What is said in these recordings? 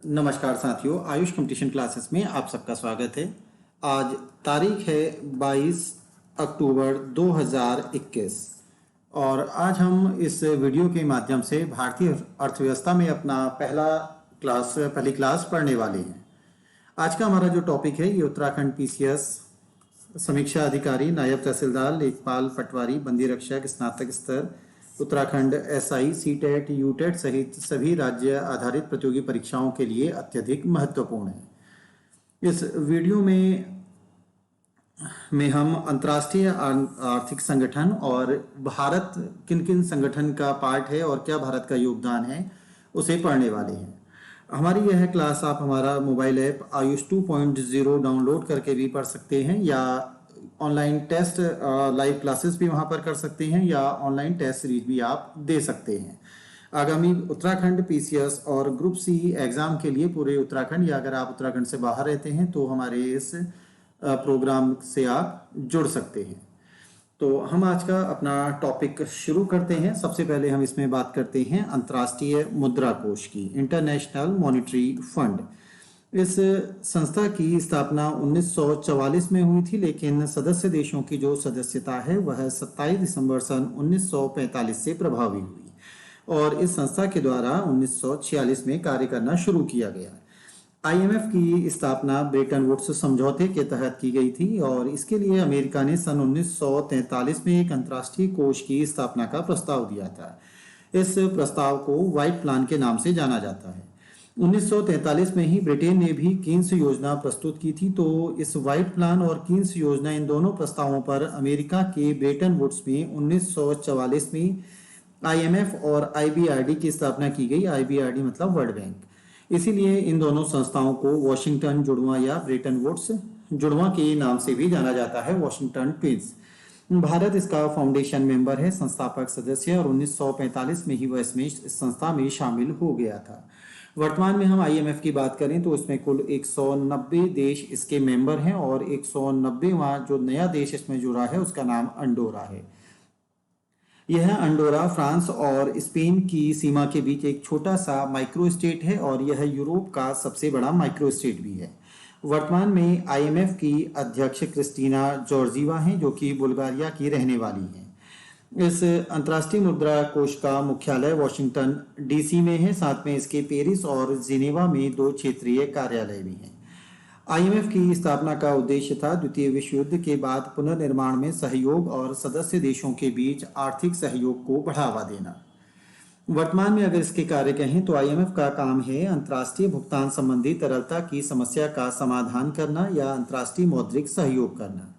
नमस्कार साथियों, Ayush competition classes में आप सबका स्वागत है। आज तारीख है 22 अक्टूबर 2021 और आज हम इस वीडियो के माध्यम से भारतीय अर्थव्यवस्था में अपना पहली क्लास पढ़ने वाले हैं। आज का हमारा जो टॉपिक है ये उत्तराखंड पीसीएस समीक्षा अधिकारी, नायब तहसीलदार, लेखपाल, पटवारी, बंदी रक्षक, स्नातक स्तर, उत्तराखंड एसआई, सीटेट, यूटेट सहित सभी राज्य आधारित प्रतियोगी परीक्षाओं के लिए अत्यधिक महत्वपूर्ण है। इस वीडियो में हम अंतर्राष्ट्रीय आर्थिक संगठन और भारत किन किन संगठन का पार्ट है और क्या भारत का योगदान है उसे पढ़ने वाले हैं। हमारी यह क्लास आप हमारा मोबाइल ऐप आयुष 2.0 डाउनलोड करके भी पढ़ सकते हैं या ऑनलाइन टेस्ट लाइव क्लासेस भी वहां पर कर सकते हैं या ऑनलाइन टेस्ट सीरीज भी आप दे सकते हैं। आगामी उत्तराखंड पीसीएस और ग्रुप सी एग्जाम के लिए पूरे उत्तराखंड या अगर आप उत्तराखंड से बाहर रहते हैं तो हमारे इस प्रोग्राम से आप जुड़ सकते हैं। तो हम आज का अपना टॉपिक शुरू करते हैं। सबसे पहले हम इसमें बात करते हैं अंतर्राष्ट्रीय मुद्रा कोष की, इंटरनेशनल मॉनिटरी फंड। इस संस्था की स्थापना 1944 में हुई थी, लेकिन सदस्य देशों की जो सदस्यता है वह 27 दिसंबर सन 1945 से प्रभावी हुई और इस संस्था के द्वारा 1946 में कार्य करना शुरू किया गया। आईएमएफ की स्थापना ब्रेटन वुड्स समझौते के तहत की गई थी और इसके लिए अमेरिका ने सन 1943 में एक अंतर्राष्ट्रीय कोष की स्थापना का प्रस्ताव दिया था। इस प्रस्ताव को व्हाइट प्लान के नाम से जाना जाता है। 1943 में ही ब्रिटेन ने भी कीन्स योजना प्रस्तुत की थी। तो इस व्हाइट प्लान और कीन्स योजना, इन दोनों प्रस्तावों पर अमेरिका के ब्रेटन वुड्स में 1944 में आईएमएफ और आईबीआरडी की स्थापना की गई। आईबीआरडी मतलब वर्ल्ड बैंक। इसीलिए इन दोनों संस्थाओं को वॉशिंगटन जुड़वा या ब्रेटन वुड्स जुड़वा के नाम से भी जाना जाता है, वॉशिंगटन ट्विंस। भारत इसका फाउंडेशन मेंबर है, संस्थापक सदस्य, और 1945 में ही वह इसमें इस संस्था में शामिल हो गया था। वर्तमान में हम आईएमएफ की बात करें तो इसमें कुल 190 देश इसके मेंबर हैं और 190वां जो नया देश इसमें जुड़ा है उसका नाम अंडोरा है। यह अंडोरा फ्रांस और स्पेन की सीमा के बीच एक छोटा सा माइक्रो स्टेट है और यह यूरोप का सबसे बड़ा माइक्रो स्टेट भी है। वर्तमान में आईएमएफ की अध्यक्ष क्रिस्टीना जॉर्जीवा हैं जो कि बुल्गारिया की रहने वाली हैं। इस अंतर्राष्ट्रीय मुद्रा कोष का मुख्यालय वॉशिंगटन डीसी में है। साथ में इसके पेरिस और जिनेवा में 2 क्षेत्रीय कार्यालय भी हैं। आईएमएफ की स्थापना का उद्देश्य था द्वितीय विश्व युद्ध के बाद पुनर्निर्माण में सहयोग और सदस्य देशों के बीच आर्थिक सहयोग को बढ़ावा देना। वर्तमान में अगर इसके कार्य कहें तो आईएमएफ का काम है अंतर्राष्ट्रीय भुगतान संबंधी तरलता की समस्या का समाधान करना या अंतर्राष्ट्रीय मौद्रिक सहयोग करना,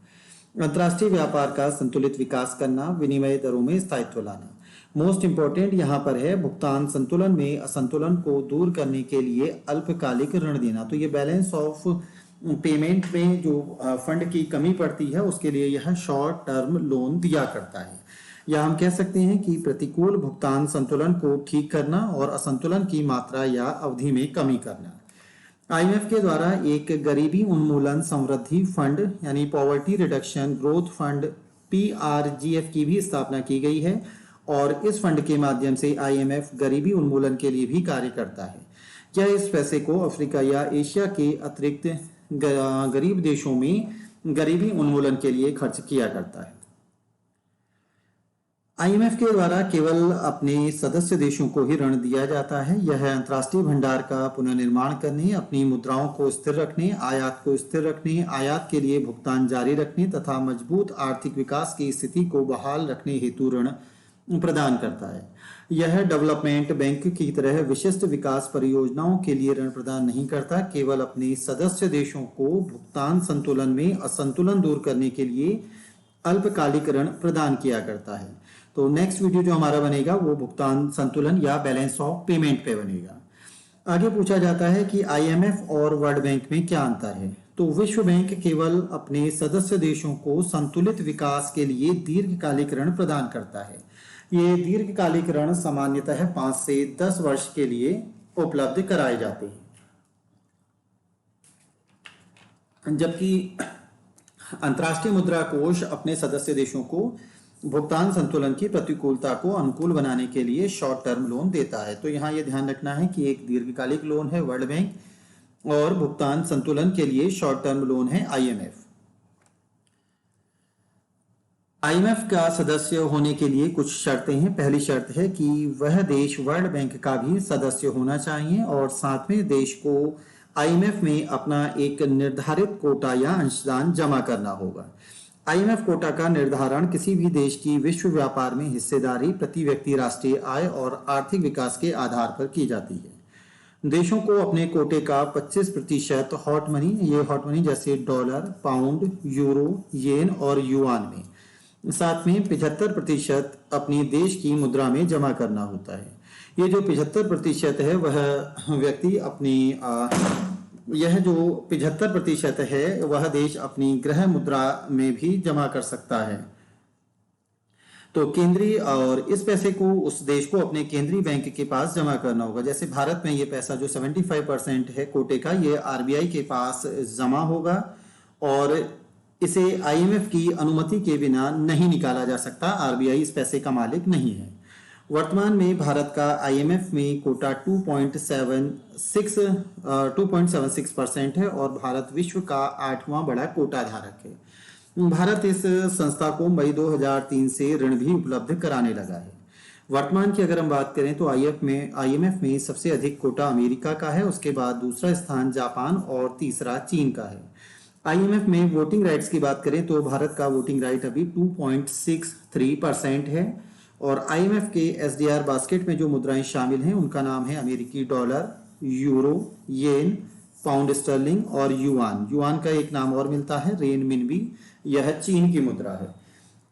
अंतर्राष्ट्रीय व्यापार का संतुलित विकास करना, विनिमय दरों में स्थायित्व लाना। मोस्ट इंपॉर्टेंट यहाँ पर है भुगतान संतुलन में असंतुलन को दूर करने के लिए अल्पकालिक ऋण देना। तो ये बैलेंस ऑफ पेमेंट में जो फंड की कमी पड़ती है उसके लिए यह शॉर्ट टर्म लोन दिया करता है, या हम कह सकते हैं कि प्रतिकूल भुगतान संतुलन को ठीक करना और असंतुलन की मात्रा या अवधि में कमी करना। आईएमएफ के द्वारा एक गरीबी उन्मूलन समृद्धि फंड यानी पॉवर्टी रिडक्शन ग्रोथ फंड पीआरजीएफ की भी स्थापना की गई है और इस फंड के माध्यम से आईएमएफ गरीबी उन्मूलन के लिए भी कार्य करता है। यह इस पैसे को अफ्रीका या एशिया के अतिरिक्त गरीब देशों में गरीबी उन्मूलन के लिए खर्च किया करता है। आईएमएफ के द्वारा केवल अपने सदस्य देशों को ही ऋण दिया जाता है। यह अंतर्राष्ट्रीय भंडार का पुनर्निर्माण करने, अपनी मुद्राओं को स्थिर रखने, आयात को स्थिर रखने, आयात के लिए भुगतान जारी रखने तथा मजबूत आर्थिक विकास की स्थिति को बहाल रखने हेतु ऋण प्रदान करता है। यह डेवलपमेंट बैंक की तरह विशिष्ट विकास परियोजनाओं के लिए ऋण प्रदान नहीं करता, केवल अपने सदस्य देशों को भुगतान संतुलन में असंतुलन दूर करने के लिए अल्पकालिक ऋण प्रदान किया करता है। तो नेक्स्ट वीडियो जो हमारा बनेगा वो भुगतान संतुलन या बैलेंस ऑफ पेमेंट पे बनेगा। आगे पूछा जाता है कि आईएमएफ और वर्ल्ड बैंक में क्या अंतर है। तो विश्व बैंक केवल अपने सदस्य देशों को संतुलित विकास के लिए दीर्घकालिक ऋण प्रदान करता है। ये दीर्घकालिक ऋण सामान्यतः 5 से 10 वर्ष के लिए उपलब्ध कराए जाते हैं, जबकि अंतर्राष्ट्रीय मुद्रा कोष अपने सदस्य देशों को भुगतान संतुलन की प्रतिकूलता को अनुकूल बनाने के लिए शॉर्ट टर्म लोन देता है। तो यहाँ ये ध्यान रखना है कि एक दीर्घकालिक लोन है वर्ल्ड बैंक, और भुगतान संतुलन के लिए शॉर्ट टर्म लोन है आईएमएफ। आईएमएफ का सदस्य होने के लिए कुछ शर्तें हैं। पहली शर्त है कि वह देश वर्ल्ड बैंक का भी सदस्य होना चाहिए, और साथ में देश को आईएमएफ में अपना एक निर्धारित कोटा या अंशदान जमा करना होगा। आईएमएफ कोटा का निर्धारण किसी भी देश की विश्व व्यापार में हिस्सेदारी, प्रति व्यक्ति राष्ट्रीय आय और आर्थिक विकास के आधार पर की जाती है। देशों को अपने कोटे का 25% हॉट मनी, ये हॉट मनी जैसे डॉलर, पाउंड, यूरो, येन और युआन में, साथ में 75% अपनी देश की मुद्रा में जमा करना होता है। ये जो 75% है वह व्यक्ति अपनी यह जो 75% है वह देश अपनी गृह मुद्रा में भी जमा कर सकता है। तो केंद्रीय, और इस पैसे को उस देश को अपने केंद्रीय बैंक के पास जमा करना होगा। जैसे भारत में ये पैसा जो 75% है कोटे का, ये आरबीआई के पास जमा होगा, और इसे आईएमएफ की अनुमति के बिना नहीं निकाला जा सकता। आरबीआई इस पैसे का मालिक नहीं है। वर्तमान में भारत का आईएमएफ में कोटा 2.76% है, और भारत विश्व का 8वां बड़ा कोटा धारक है। भारत इस संस्था को मई 2003 से ऋण भी उपलब्ध कराने लगा है। वर्तमान की अगर हम बात करें तो आईएमएफ में सबसे अधिक कोटा अमेरिका का है, उसके बाद दूसरा स्थान जापान और तीसरा चीन का है। आईएमएफ में वोटिंग राइट्स की बात करें तो भारत का वोटिंग राइट अभी 2.63% है, और आईएमएफ के एसडीआर बास्केट में जो मुद्राएं शामिल हैं उनका नाम है अमेरिकी डॉलर, यूरो, येन, पाउंड स्टर्लिंग और युआन। युआन का एक नाम और मिलता है रेनमिनबी, यह चीन की मुद्रा है।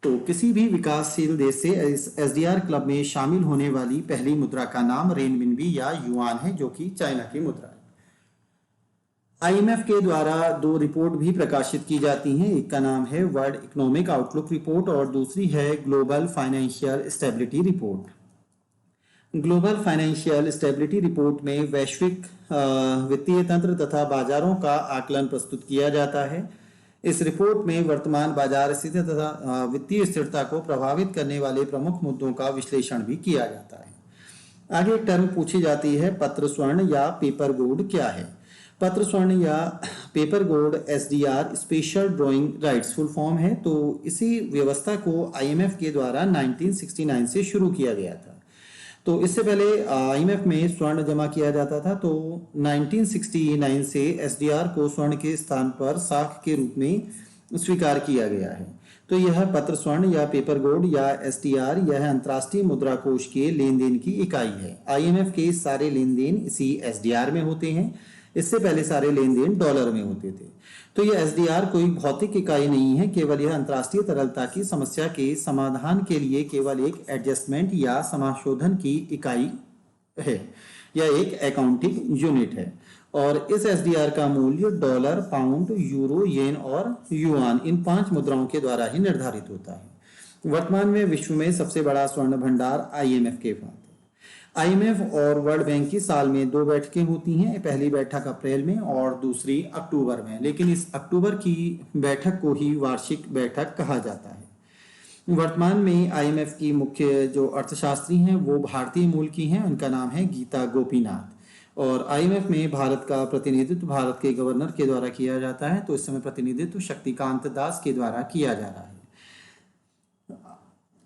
तो किसी भी विकासशील देश से इस एसडीआर क्लब में शामिल होने वाली पहली मुद्रा का नाम रेनमिनबी या युआन है, जो कि चाइना की मुद्रा है। आईएमएफ के द्वारा 2 रिपोर्ट भी प्रकाशित की जाती हैं। एक का नाम है वर्ल्ड इकोनॉमिक आउटलुक रिपोर्ट और दूसरी है global financial stability report. Global financial stability report में वैश्विक वित्तीय तंत्र तथा बाजारों का आकलन प्रस्तुत किया जाता है। इस रिपोर्ट में वर्तमान बाजार स्थिति तथा वित्तीय स्थिरता को प्रभावित करने वाले प्रमुख मुद्दों का विश्लेषण भी किया जाता है। आगे एक टर्म पूछी जाती है, पत्र स्वर्ण या पेपर गोल्ड क्या है? पत्र स्वर्ण या paper gold SDR special drawing rights full form है। तो इसी व्यवस्था को आईएमएफ के द्वारा 1969 से शुरू किया गया था। तो इससे पहले आईएमएफ में स्वर्ण जमा किया जाता था, तो 1969 से एसडीआर को स्वर्ण के स्थान पर साख के रूप में स्वीकार किया गया है। तो यह पत्र स्वर्ण या पेपर गोल्ड या एसडीआर, यह अंतर्राष्ट्रीय मुद्रा कोष के लेन देन की इकाई है। आईएमएफ के सारे लेन देन इसी एसडीआर में होते हैं। इससे पहले सारे लेन देन डॉलर में होते थे। तो यह एसडीआर कोई भौतिक इकाई नहीं है, केवल यह अंतर्राष्ट्रीय तरलता की समस्या के समाधान के लिए केवल एक एडजस्टमेंट या समाशोधन की इकाई है, यह एक अकाउंटिंग यूनिट है। और इस एसडीआर का मूल्य डॉलर, पाउंड, यूरो, येन और युआन, इन 5 मुद्राओं के द्वारा ही निर्धारित होता है। वर्तमान में विश्व में सबसे बड़ा स्वर्ण भंडार आईएमएफ के पास है। आईएमएफ और वर्ल्ड बैंक की साल में 2 बैठकें होती हैं, पहली बैठक अप्रैल में और दूसरी अक्टूबर में, लेकिन इस अक्टूबर की बैठक को ही वार्षिक बैठक कहा जाता है। वर्तमान में आईएमएफ की मुख्य जो अर्थशास्त्री हैं वो भारतीय मूल की हैं, उनका नाम है गीता गोपीनाथ। और आईएमएफ में भारत का प्रतिनिधित्व भारत के गवर्नर के द्वारा किया जाता है। तो इस समय प्रतिनिधित्व शक्तिकांत दास के द्वारा किया जा रहा है।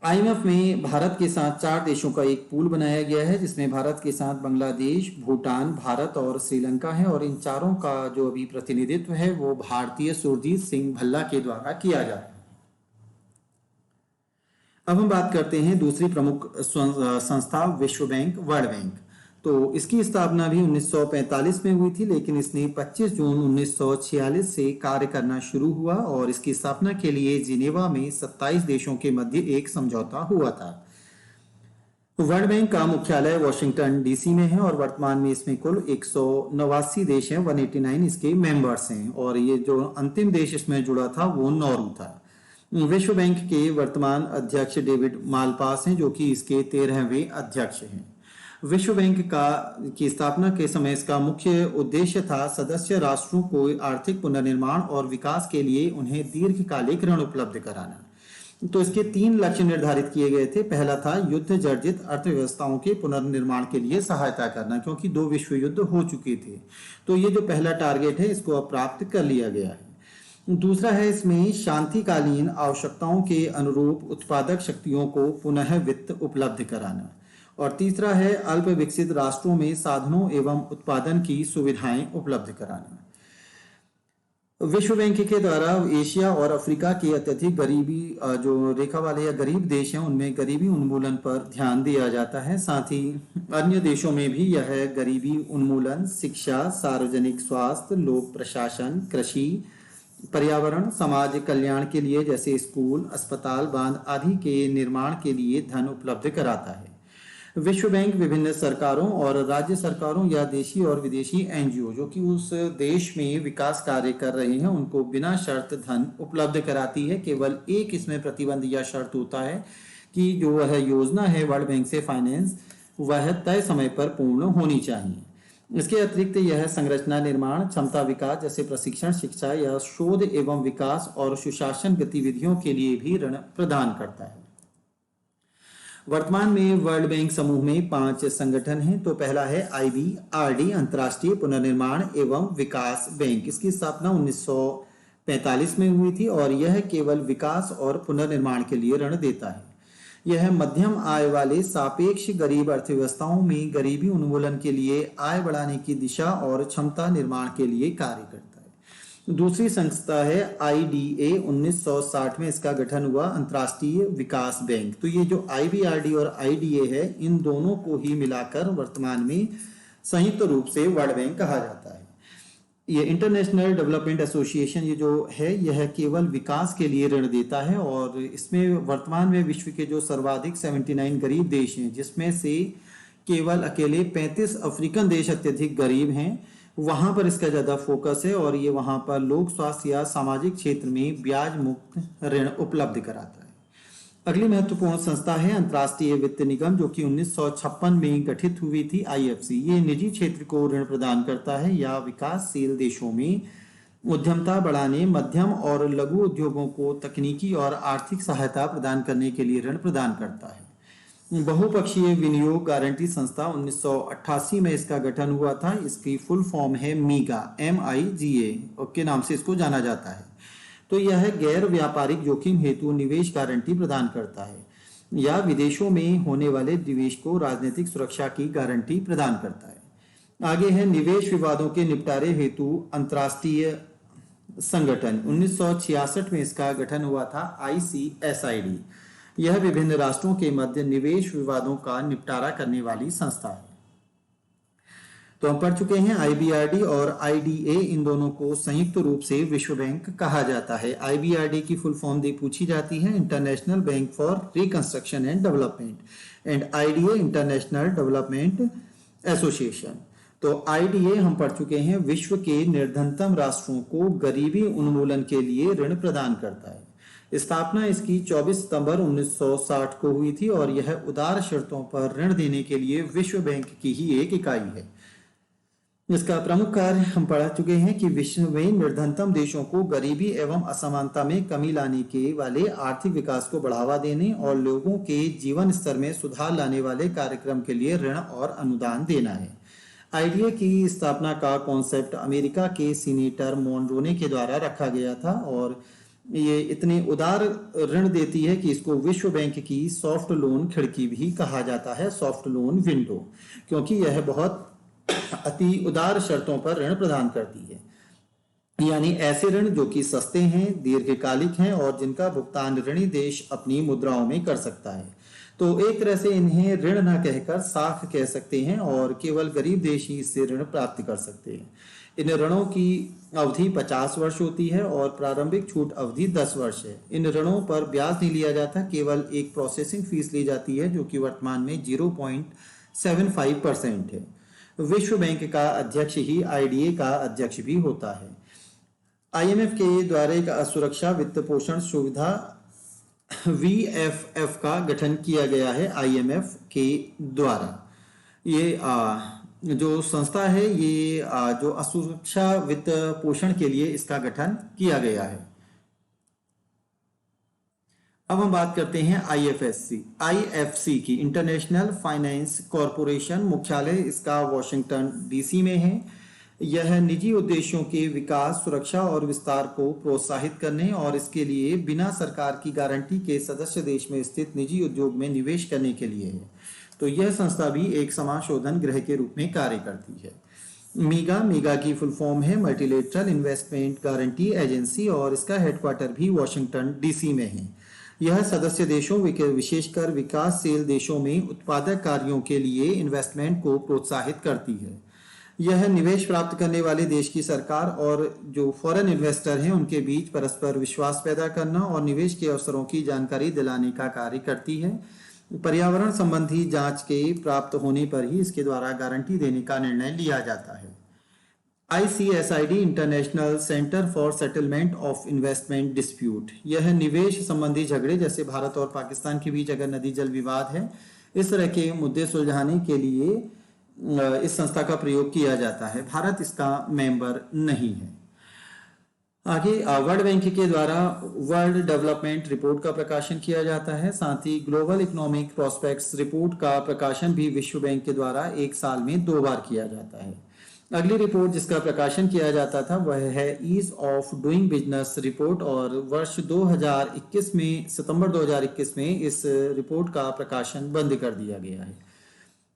आईएमएफ में भारत के साथ 4 देशों का एक पूल बनाया गया है, जिसमें भारत के साथ बांग्लादेश, भूटान, भारत और श्रीलंका है। और इन चारों का जो अभी प्रतिनिधित्व है वो भारतीय सुरजीत सिंह भल्ला के द्वारा किया जा रहा है। अब हम बात करते हैं दूसरी प्रमुख संस्था विश्व बैंक, वर्ल्ड बैंक। तो इसकी स्थापना भी 1945 में हुई थी, लेकिन इसने 25 जून 1946 से कार्य करना शुरू हुआ, और इसकी स्थापना के लिए जिनेवा में 27 देशों के मध्य एक समझौता हुआ था। वर्ल्ड बैंक का मुख्यालय वॉशिंगटन डीसी में है, और वर्तमान में इसमें कुल 189 देश हैं, 189 इसके मेंबर्स हैं। और ये जो अंतिम देश इसमें जुड़ा था वो नॉर्वे था। विश्व बैंक के वर्तमान अध्यक्ष डेविड मालपास हैं, जो कि इसके 13वें अध्यक्ष हैं। विश्व बैंक की स्थापना के समय इसका मुख्य उद्देश्य था सदस्य राष्ट्रों को आर्थिक पुनर्निर्माण और विकास के लिए उन्हें दीर्घकालिक ऋण उपलब्ध कराना। तो इसके 3 लक्ष्य निर्धारित किए गए थे। पहला था युद्ध जर्जित अर्थव्यवस्थाओं के पुनर्निर्माण के लिए सहायता करना, क्योंकि 2 विश्व युद्ध हो चुके थे। तो ये जो पहला टारगेट है इसको अब प्राप्त कर लिया गया है। दूसरा है इसमें शांतिकालीन आवश्यकताओं के अनुरूप उत्पादक शक्तियों को पुनः वित्त उपलब्ध कराना। और तीसरा है अल्प विकसित राष्ट्रों में साधनों एवं उत्पादन की सुविधाएं उपलब्ध कराना। विश्व बैंक के द्वारा एशिया और अफ्रीका के अत्यधिक गरीबी जो रेखा वाले या गरीब देश हैं उनमें गरीबी उन्मूलन पर ध्यान दिया जाता है। साथ ही अन्य देशों में भी यह गरीबी उन्मूलन, शिक्षा, सार्वजनिक स्वास्थ्य, लोक प्रशासन, कृषि, पर्यावरण, समाज कल्याण के लिए जैसे स्कूल, अस्पताल, बांध आदि के निर्माण के लिए धन उपलब्ध कराता है। विश्व बैंक विभिन्न सरकारों और राज्य सरकारों या देशी और विदेशी एनजीओ जो कि उस देश में विकास कार्य कर रहे हैं उनको बिना शर्त धन उपलब्ध कराती है। केवल एक इसमें प्रतिबंध या शर्त होता है कि जो वह योजना है वर्ल्ड बैंक से फाइनेंस वह तय समय पर पूर्ण होनी चाहिए। इसके अतिरिक्त यह संरचना निर्माण, क्षमता विकास जैसे प्रशिक्षण, शिक्षा या शोध एवं विकास और सुशासन गतिविधियों के लिए भी ऋण प्रदान करता है। वर्तमान में वर्ल्ड बैंक समूह में 5 संगठन हैं। तो पहला है IBRD, अंतर्राष्ट्रीय पुनर्निर्माण एवं विकास बैंक। इसकी स्थापना 1945 में हुई थी और यह केवल विकास और पुनर्निर्माण के लिए ऋण देता है। यह मध्यम आय वाले सापेक्ष गरीब अर्थव्यवस्थाओं में गरीबी उन्मूलन के लिए, आय बढ़ाने की दिशा और क्षमता निर्माण के लिए कार्य करता है। दूसरी संस्था है IDA, 1960 में इसका गठन हुआ, अंतर्राष्ट्रीय विकास बैंक। तो ये जो IBRD और IDA है इन दोनों को ही मिलाकर वर्तमान में संयुक्त रूप से वर्ल्ड बैंक कहा जाता है। ये इंटरनेशनल डेवलपमेंट एसोसिएशन ये जो है यह केवल विकास के लिए ऋण देता है और इसमें वर्तमान में विश्व के जो सर्वाधिक 79 गरीब देश हैं जिसमें से केवल अकेले 35 अफ्रीकन देश अत्यधिक गरीब हैं, वहां पर इसका ज्यादा फोकस है और ये वहां पर लोक स्वास्थ्य या सामाजिक क्षेत्र में ब्याज मुक्त ऋण उपलब्ध कराता है। अगली महत्वपूर्ण संस्था है अंतर्राष्ट्रीय वित्त निगम जो कि 1956 में गठित हुई थी, IFC। ये निजी क्षेत्र को ऋण प्रदान करता है या विकासशील देशों में उद्यमता बढ़ाने, मध्यम और लघु उद्योगों को तकनीकी और आर्थिक सहायता प्रदान करने के लिए ऋण प्रदान करता है। बहुपक्षीय विनियोग गारंटी संस्था 1988 में इसका गठन हुआ था। इसकी फुल फॉर्म है MIGA, MIGA के नाम से इसको जाना जाता है। तो यह गैर व्यापारिक जोखिम हेतु निवेश गारंटी प्रदान करता है या विदेशों में होने वाले निवेश को राजनीतिक सुरक्षा की गारंटी प्रदान करता है। आगे है निवेश विवादों के निपटारे हेतु अंतर्राष्ट्रीय संगठन, 1966 में इसका गठन हुआ था, ICSID। यह विभिन्न राष्ट्रों के मध्य निवेश विवादों का निपटारा करने वाली संस्था है। तो हम पढ़ चुके हैं IBRD और IDA, इन दोनों को संयुक्त रूप से विश्व बैंक कहा जाता है। IBRD की फुल फॉर्म पूछी जाती है, international bank for reconstruction and development, and IDA international development association. तो IDA हम पढ़ चुके हैं विश्व के निर्धनतम राष्ट्रों को गरीबी उन्मूलन के लिए ऋण प्रदान करता है। स्थापना इसकी 24 सितंबर 1960 को हुई थी और यह उदार शर्तों पर ऋण देने के लिए विश्व बैंक की ही एक इकाई है। इसका प्रमुख कार्य हम पढ़ चुके हैं कि विश्व में निर्धनतम देशों को गरीबी एवं असमानता में कमी लाने के वाले आर्थिक विकास को बढ़ावा देने और लोगों के जीवन स्तर में सुधार लाने वाले कार्यक्रम के लिए ऋण और अनुदान देना है। IDA की स्थापना का कॉन्सेप्ट अमेरिका के सीनेटर मोनरोने के द्वारा रखा गया था और ये इतनी उदार ऋण देती है कि इसको विश्व बैंक की सॉफ्ट लोन खिड़की भी कहा जाता है, सॉफ्ट लोन विंडो, क्योंकि यह बहुत अति उदार शर्तों पर ऋण प्रदान करती है। यानी ऐसे ऋण जो कि सस्ते हैं, दीर्घकालिक हैं और जिनका भुगतान ऋणी देश अपनी मुद्राओं में कर सकता है। तो एक तरह से इन्हें ऋण न कहकर साख कह सकते हैं और केवल गरीब देश ही इससे ऋण प्राप्त कर सकते हैं। इन ऋणों की अवधि 50 वर्ष होती है और प्रारंभिक छूट अवधि 10 वर्ष है। इन ऋणों पर ब्याज नहीं लिया जाता, केवल एक प्रोसेसिंग फीस ली जाती है जो कि वर्तमान में 0.75% है। विश्व बैंक का अध्यक्ष ही IDA का अध्यक्ष भी होता है। IMF के द्वारा एक असुरक्षा वित्त पोषण सुविधा VFF का गठन किया गया है IMF के द्वारा। ये जो संस्था है ये जो असुरक्षा वित्त पोषण के लिए इसका गठन किया गया है। अब हम बात करते हैं आईएफसी की, इंटरनेशनल फाइनेंस कॉरपोरेशन। मुख्यालय इसका वॉशिंगटन डीसी में है। यह निजी उद्देश्यों के विकास, सुरक्षा और विस्तार को प्रोत्साहित करने और इसके लिए बिना सरकार की गारंटी के सदस्य देश में स्थित निजी उद्योग में निवेश करने के लिए है। तो यह संस्था भी एक समाशोधन गृह के रूप में कार्य करती है। मीगा की फुल फॉर्म है मल्टीलेटरल इन्वेस्टमेंट गारंटी एजेंसी, और इसका हेडक्वार्टर भी वॉशिंगटन डीसी में है। यह सदस्य देशों, विशेषकर विकासशील देशों में उत्पादक कार्यों के लिए इन्वेस्टमेंट को प्रोत्साहित करती है। यह निवेश प्राप्त करने वाले देश की सरकार और जो फॉरेन इन्वेस्टर हैं उनके बीच परस्पर विश्वास पैदा करना और निवेश के अवसरों की जानकारी दिलाने का कार्य करती है। पर्यावरण संबंधी जांच के प्राप्त होने पर ही इसके द्वारा गारंटी देने का निर्णय लिया जाता है। ICSID, international centre for settlement of investment dispute, यह निवेश संबंधी झगड़े, जैसे भारत और पाकिस्तान के बीच अगर नदी जल विवाद है, इस तरह के मुद्दे सुलझाने के लिए इस संस्था का प्रयोग किया जाता है। भारत इसका मेंबर नहीं है। आगे वर्ल्ड बैंक के द्वारा वर्ल्ड डेवलपमेंट रिपोर्ट का प्रकाशन किया जाता है। साथ ही ग्लोबल इकोनॉमिक प्रोस्पेक्ट्स रिपोर्ट का प्रकाशन भी विश्व बैंक के द्वारा एक साल में 2 बार किया जाता है। अगली रिपोर्ट जिसका प्रकाशन किया जाता था वह है ease of doing business report, और वर्ष 2021 में, सितंबर 2021 में इस रिपोर्ट का प्रकाशन बंद कर दिया गया है।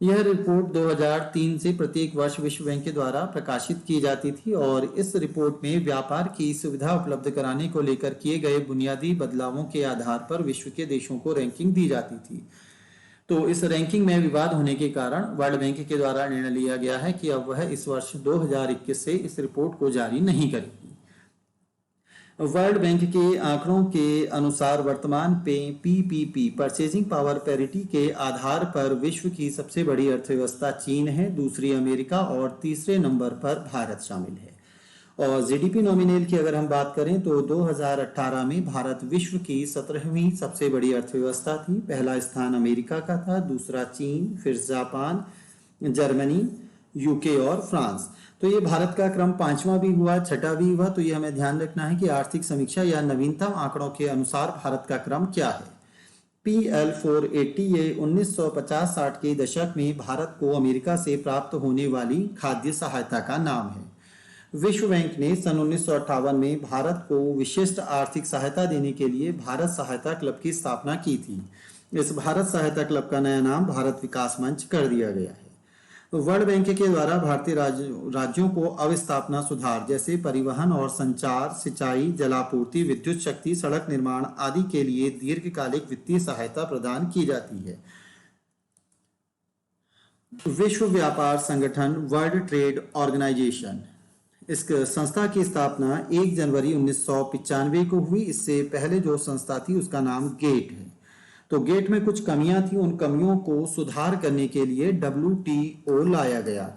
यह रिपोर्ट 2003 से प्रत्येक वर्ष विश्व बैंक के द्वारा प्रकाशित की जाती थी, और इस रिपोर्ट में व्यापार की सुविधा उपलब्ध कराने को लेकर किए गए बुनियादी बदलावों के आधार पर विश्व के देशों को रैंकिंग दी जाती थी। तो इस रैंकिंग में विवाद होने के कारण वर्ल्ड बैंक के द्वारा निर्णय लिया गया है कि अब वह इस वर्ष 2021 से इस रिपोर्ट को जारी नहीं करेगी। वर्ल्ड बैंक के आंकड़ों के अनुसार वर्तमान में PPP, परचेजिंग पावर पैरिटी के आधार पर विश्व की सबसे बड़ी अर्थव्यवस्था चीन है, दूसरी अमेरिका और तीसरे नंबर पर भारत शामिल है। और GDP नॉमिनल की अगर हम बात करें तो 2018 में भारत विश्व की 17वीं सबसे बड़ी अर्थव्यवस्था थी। पहला स्थान अमेरिका का था, दूसरा चीन, फिर जापान, जर्मनी, यूके और फ्रांस। तो ये भारत का क्रम 5वां भी हुआ, 6वां भी हुआ। तो ये हमें ध्यान रखना है कि आर्थिक समीक्षा या नवीनतम आंकड़ों के अनुसार भारत का क्रम क्या है। PL480 ये 1950-60 के दशक में भारत को अमेरिका से प्राप्त होने वाली खाद्य सहायता का नाम है। विश्व बैंक ने सन 1958 में भारत को विशिष्ट आर्थिक सहायता देने के लिए भारत सहायता क्लब की स्थापना की थी। इस भारत सहायता क्लब का नया नाम भारत विकास मंच कर दिया गया है। वर्ल्ड बैंक के द्वारा भारतीय राज्यों को अवस्थापना सुधार, जैसे परिवहन और संचार, सिंचाई, जलापूर्ति, विद्युत शक्ति, सड़क निर्माण आदि के लिए दीर्घकालिक वित्तीय सहायता प्रदान की जाती है। विश्व व्यापार संगठन, वर्ल्ड ट्रेड ऑर्गेनाइजेशन, इस संस्था की स्थापना 1 जनवरी 1995 को हुई। इससे पहले जो संस्था थी उसका नाम गेट है। तो गेट में कुछ कमियां थी, उन कमियों को सुधार करने के लिए WTO लाया गया।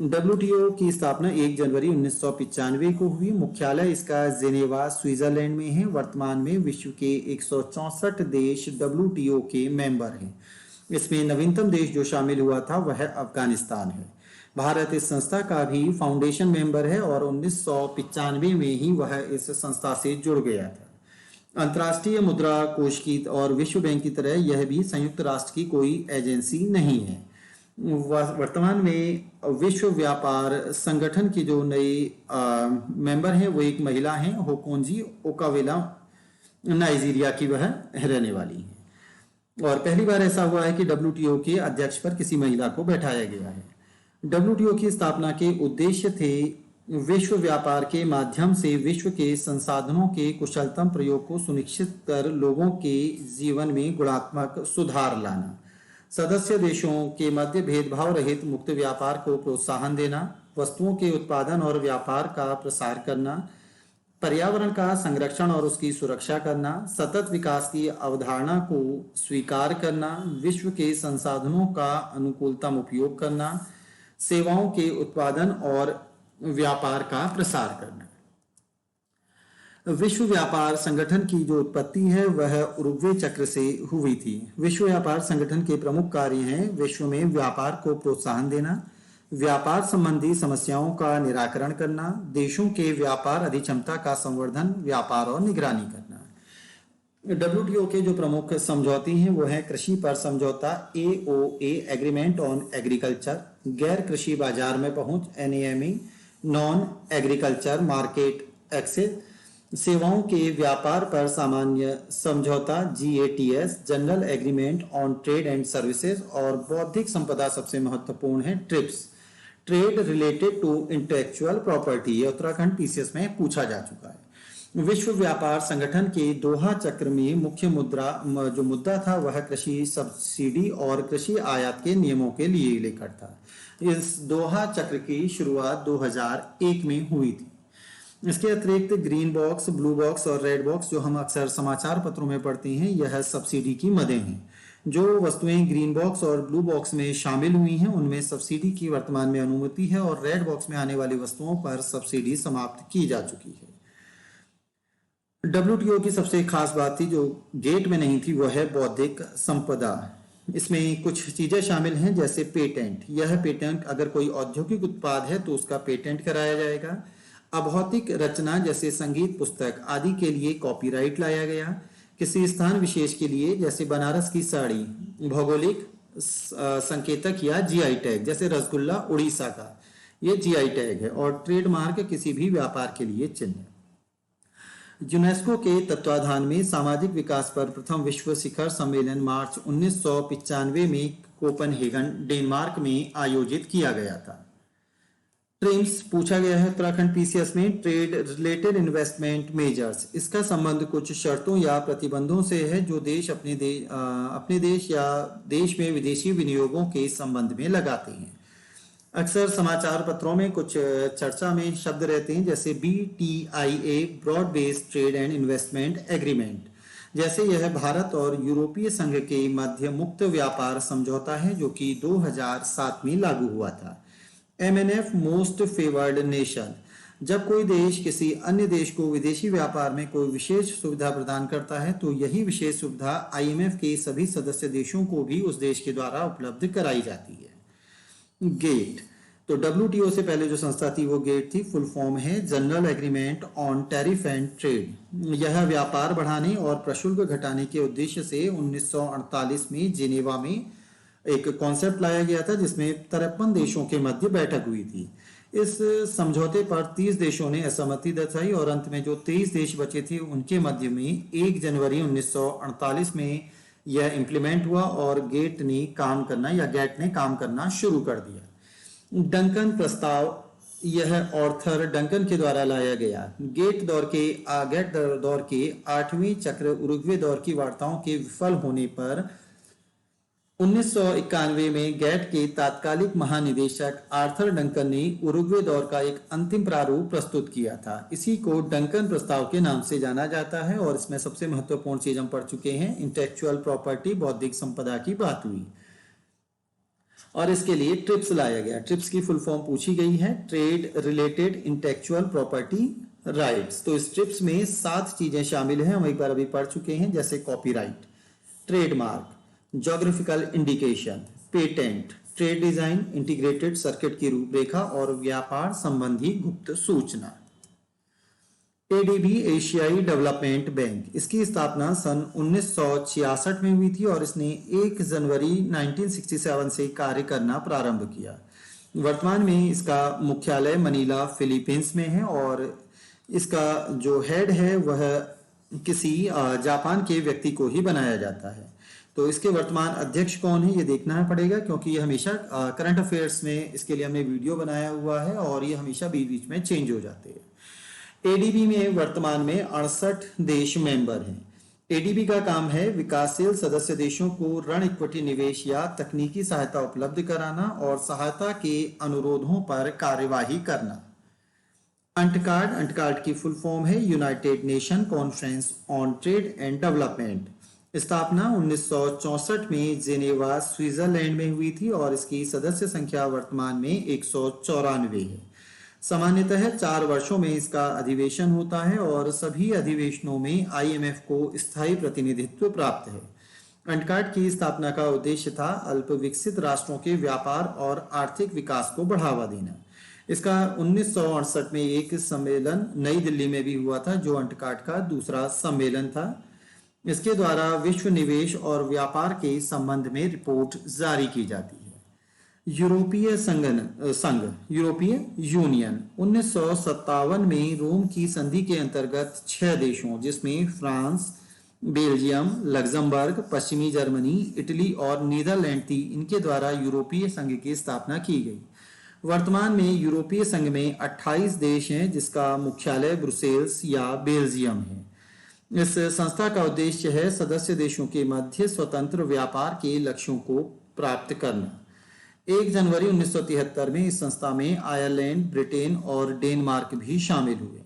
WTO की स्थापना 1 जनवरी 1995 को हुई। मुख्यालय इसका जेनेवा, स्विट्जरलैंड में है। वर्तमान में विश्व के 164 देश WTO के मेंबर हैं। इसमें नवीनतम देश जो शामिल हुआ था वह अफगानिस्तान है। भारत इस संस्था का भी फाउंडेशन मेंबर है और 1995 में ही वह इस संस्था से जुड़ गया था। अंतर्राष्ट्रीय मुद्रा कोष की और विश्व बैंक की तरह यह भी संयुक्त राष्ट्र की कोई एजेंसी नहीं है। वर्तमान में विश्व व्यापार संगठन की जो नई मेंबर हैं वो एक महिला हैं, होकोंजी ओकावेला, नाइजीरिया की वह रहने वाली है। और पहली बार ऐसा हुआ है कि WTO के अध्यक्ष पर किसी महिला को बैठाया गया है। WTO की स्थापना के उद्देश्य थे विश्व व्यापार के माध्यम से विश्व के संसाधनों के कुशलतम प्रयोग को सुनिश्चित कर लोगों के जीवन में गुणात्मक सुधार लाना, सदस्य देशों के मध्य भेदभाव रहित मुक्त व्यापार को प्रोत्साहन देना, वस्तुओं के उत्पादन और व्यापार का प्रसार करना, पर्यावरण का संरक्षण और उसकी सुरक्षा करना, सतत विकास की अवधारणा को स्वीकार करना, विश्व के संसाधनों का अनुकूलतम उपयोग करना, सेवाओं के उत्पादन और व्यापार का प्रसार करना। विश्व व्यापार संगठन की जो उत्पत्ति है वह उरुग्वे चक्र से हुई थी। विश्व व्यापार संगठन के प्रमुख कार्य हैं विश्व में व्यापार को प्रोत्साहन देना, व्यापार संबंधी समस्याओं का निराकरण करना, देशों के व्यापार अधिक्षमता का संवर्धन, व्यापार और निगरानी करना। डब्ल्यूटीओ के जो प्रमुख समझौते हैं वो है कृषि पर समझौता एओए एग्रीमेंट ऑन एग्रीकल्चर, गैर कृषि बाजार में पहुंच NAME, non agriculture market access, सेवाओं के व्यापार पर सामान्य समझौता GATS, general agreement on trade and services, और बौद्धिक संपदा सबसे महत्वपूर्ण है TRIPS, trade related to intellectual property. ये उत्तराखंड पीसीएस में पूछा जा चुका है। विश्व व्यापार संगठन के दोहा चक्र में मुख्य मुद्दा था वह कृषि सब्सिडी और कृषि आयात के नियमों के लिए लेकर था। इस दोहा चक्र की शुरुआत 2001 में हुई थी। इसके अतिरिक्त ग्रीन बॉक्स, ब्लू बॉक्स और रेड बॉक्स जो हम अक्सर समाचार पत्रों में पढ़ते हैं, यह सब्सिडी की मदें हैं। जो वस्तुएं ग्रीन बॉक्स और ब्लू बॉक्स में शामिल हुई हैं उनमें सब्सिडी की वर्तमान में अनुमति है और रेड बॉक्स में आने वाली वस्तुओं पर सब्सिडी समाप्त की जा चुकी है। डब्ल्यूटीओ की सबसे खास बात थी जो गेट में नहीं थी, वह है बौद्धिक संपदा। इसमें कुछ चीजें शामिल हैं जैसे पेटेंट। यह पेटेंट अगर कोई औद्योगिक उत्पाद है तो उसका पेटेंट कराया जाएगा। अभौतिक रचना जैसे संगीत, पुस्तक आदि के लिए कॉपीराइट लाया गया। किसी स्थान विशेष के लिए जैसे बनारस की साड़ी, भौगोलिक संकेतक या जीआई टैग जैसे रसगुल्ला उड़ीसा का, ये जीआई टैग है। और ट्रेडमार्क किसी भी व्यापार के लिए चिन्ह। यूनेस्को के तत्वाधान में सामाजिक विकास पर प्रथम विश्व शिखर सम्मेलन मार्च 1995 में कोपनहेगन, डेनमार्क में आयोजित किया गया था। ट्रिम्स पूछा गया है उत्तराखंड पीसीएस में, ट्रेड रिलेटेड इन्वेस्टमेंट मेजर्स। इसका संबंध कुछ शर्तों या प्रतिबंधों से है जो देश अपने देश या देश में विदेशी विनियोगों के संबंध में लगाते हैं। अक्सर समाचार पत्रों में कुछ चर्चा में शब्द रहते हैं जैसे BTIA, broad based trade and investment agreement. जैसे यह भारत और यूरोपीय संघ के मध्य मुक्त व्यापार समझौता है जो कि 2007 में लागू हुआ था। MNF, most favoured nation. जब कोई देश किसी अन्य देश को विदेशी व्यापार में कोई विशेष सुविधा प्रदान करता है तो यही विशेष सुविधा IMF के सभी सदस्य देशों को भी उस देश के द्वारा उपलब्ध कराई जाती है। गेट, तो WTO से पहले जो संस्था थी वो गेट थी। फुल फॉर्म है general agreement on tariff and trade. यह व्यापार बढ़ाने और प्रशुल्क घटाने के उद्देश्य से 1948 में जिनेवा में एक कॉन्सेप्ट लाया गया था जिसमें 53 देशों के मध्य बैठक हुई थी। इस समझौते पर 30 देशों ने असहमति दर्शाई और अंत में जो 23 देश बचे थे उनके मध्य में 1 जनवरी 1948 में यह इंप्लीमेंट हुआ और गेट ने काम करना शुरू कर दिया। डंकन प्रस्ताव, यह ऑर्थर डंकन के द्वारा लाया गया। गेट दौर के 8वें चक्र उरुग्वे दौर की वार्ताओं के विफल होने पर 1991 में गेट के तात्कालिक महानिदेशक आर्थर डंकन ने उरुग्वे दौर का एक अंतिम प्रारूप प्रस्तुत किया था। इसी को डंकन प्रस्ताव के नाम से जाना जाता है और इसमें सबसे महत्वपूर्ण चीज हम पढ़ चुके हैं, इंटेलेक्चुअल प्रॉपर्टी, बौद्धिक संपदा की बात हुई और इसके लिए ट्रिप्स लाया गया। ट्रिप्स की फुल फॉर्म पूछी गई है, trade related intellectual property rights. तो इस ट्रिप्स में 7 चीजें शामिल हैं, हम एक बार अभी पढ़ चुके हैं, जैसे copyright, trademark, geographical indication, patent, trade design, integrated circuit की रूपरेखा और व्यापार संबंधी गुप्त सूचना। ADB, एशियाई डेवलपमेंट बैंक, इसकी स्थापना सन 1966 में हुई थी और इसने 1 जनवरी 1967 से कार्य करना प्रारंभ किया। वर्तमान में इसका मुख्यालय मनीला, फिलीपींस में है और इसका जो हेड है वह किसी जापान के व्यक्ति को ही बनाया जाता है। तो इसके वर्तमान अध्यक्ष कौन है ये देखना पड़ेगा क्योंकि ये हमेशा करंट अफेयर्स में इसके लिए हमने वीडियो बनाया हुआ है और ये हमेशा बीच बीच में चेंज हो जाते हैं। ADB में वर्तमान में 68 देश मेंबर हैं। ADB का काम है विकासशील सदस्य देशों को ऋण, इक्विटी निवेश या तकनीकी सहायता उपलब्ध कराना और सहायता के अनुरोधों पर कार्यवाही करना। अंटकार्ड की फुल फॉर्म है United nation conference on trade and development. स्थापना 1964 में जेनेवा, स्विट्जरलैंड में हुई थी और इसकी सदस्य संख्या वर्तमान में 194 है। सामान्यतः 4 वर्षों में इसका अधिवेशन होता है और सभी अधिवेशनों में IMF को स्थायी प्रतिनिधित्व प्राप्त है। अंटकार्ड की स्थापना का उद्देश्य था अल्प विकसित राष्ट्रों के व्यापार और आर्थिक विकास को बढ़ावा देना। इसका 1968 में एक सम्मेलन नई दिल्ली में भी हुआ था जो अंटकार्ड का दूसरा सम्मेलन था। इसके द्वारा विश्व निवेश और व्यापार के संबंध में रिपोर्ट जारी की जाती है। संघ यूरोपीय यूनियन 1957 में रोम की संधि के अंतर्गत 6 देशों जिसमें फ्रांस, बेल्जियम, लग्जमबर्ग, पश्चिमी जर्मनी, इटली और नीदरलैंड थी, इनके द्वारा यूरोपीय संघ की स्थापना की गई। वर्तमान में यूरोपीय संघ में 28 देश हैं जिसका मुख्यालय ब्रुसेल्स या बेल्जियम है। इस संस्था का उद्देश्य है सदस्य देशों के मध्य स्वतंत्र व्यापार के लक्ष्यों को प्राप्त करना। 1 जनवरी 1973 में इस संस्था में आयरलैंड, ब्रिटेन और डेनमार्क भी शामिल हुए।